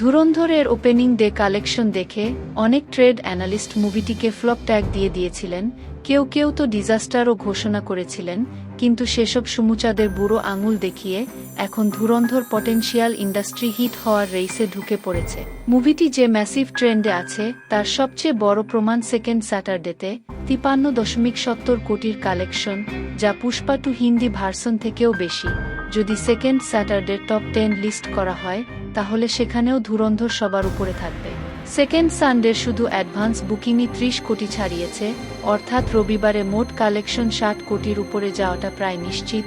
ধুরন্ধরের opening day collection দেখে অনেক trade analyst মুভিটিকে flop tag দিয়ে দিয়েছিলেন, কেউ কেউ তো ডিজাস্টারও ঘোষণা করেছিলেন, কিন্তু সেসব সুমুচাদের বুড়ো আঙুল দেখিয়ে এখন ধুরন্ধর পটেনশিয়াল ইন্ডাস্ট্রি হিট হওয়ার রেইসে ঢুকে পড়েছে। মুভিটি যে ম্যাসিভ ট্রেন্ডে আছে তার সবচেয়ে বড় প্রমাণ সেকেন্ড স্যাটারডেতে 53.70 কোটির কালেকশন, যা পুষ্পা 2 হিন্দি ভার্সন থেকেও বেশি। যদি সেকেন্ড স্যাটারডে টপ 10 লিস্ট করা হয় তাহলে সেখানেও ধুরন্ধর সবার উপরে থাকবে। সেকেন্ড সানডের শুধু অ্যাডভান্স বুকিংই 30 কোটি ছাড়িয়েছে, অর্থাৎ রবিবারে মোট কালেকশন 60 কোটির উপরে যাওয়াটা প্রায় নিশ্চিত।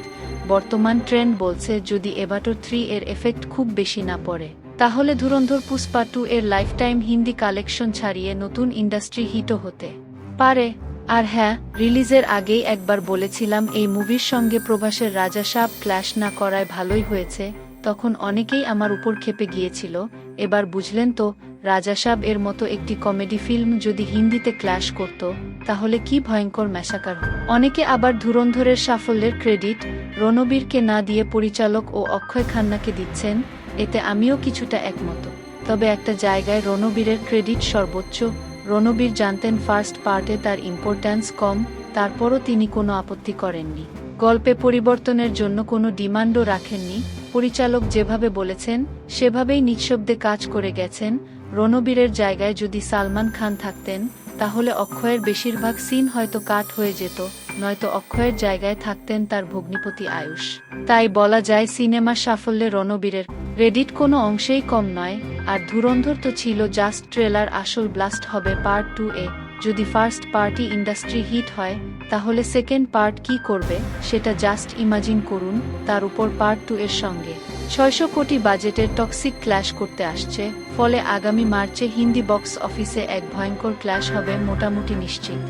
বর্তমান ট্রেন্ড বলছে যদি এভাটার 3 এর এফেক্ট খুব বেশি না পড়ে তাহলে ধুরন্ধর পুষ্পা 2 এর লাইফটাইম হিন্দি কালেকশন ছাড়িয়ে নতুন ইন্ডাস্ট্রি হিটও হতে পারে। আর হ্যাঁ, রিলিজের আগেই একবার বলেছিলাম এই মুভির সঙ্গে প্রভাসের রাজা সাব ক্ল্যাশ না করায় ভালোই হয়েছে, তখন অনেকেই আমার উপর ক্ষেপে গিয়েছিল। এবার বুঝলেন তো, রাজা সাব এর মতো একটি কমেডি ফিল্ম যদি হিন্দিতে ক্ল্যাশ করত তাহলে কি ভয়ঙ্কর ম্যাসাকার হতো। অনেকে আবার ধুরন্ধরের সাফল্যের ক্রেডিট রণবীরকে না দিয়ে পরিচালক ও অক্ষয় খান্নাকে দিচ্ছেন, এতে আমিও কিছুটা একমত। তবে একটা জায়গায় রণবীরের ক্রেডিট সর্বোচ্চ। রণবীর জানতেন ফার্স্ট পার্টে তার ইম্পর্ট্যান্স কম, তারপরও তিনি কোনো আপত্তি করেননি। গল্পে পরিবর্তনের জন্য কোনো ডিমান্ডও রাখেননি। পরিচালক যেভাবে বলেছেন সেভাবেই নিঃশব্দে কাজ করে গেছেন। রণবীরের জায়গায় যদি সালমান খান থাকতেন তাহলে অক্ষয়ের বেশিরভাগ সিন হয়তো কাট হয়ে যেত, নয়তো অক্ষয়ের জায়গায় থাকতেন তার ভগ্নিপতি আয়ুষ। তাই বলা যায় সিনেমা সাফল্যে রণবীরের ক্রেডিট কোনো অংশেই কম নয়। আর ধুরন্ধর তো ছিল জাস্ট ট্রেলার, আসল ব্লাস্ট হবে পার্ট 2 এ। যদি ফার্স্ট পার্টি ইন্ডাস্ট্রি হিট হয় তাহলে সেকেন্ড পার্ট কি করবে সেটা জাস্ট ইমাজিন করুন। তার উপর পার্ট 2 এর সঙ্গে 600 কোটি বাজেটের টক্সিক ক্ল্যাশ করতে আসছে, ফলে আগামী মার্চে হিন্দি বক্স অফিসে এক ভয়ঙ্কর ক্ল্যাশ হবে মোটামুটি নিশ্চিত।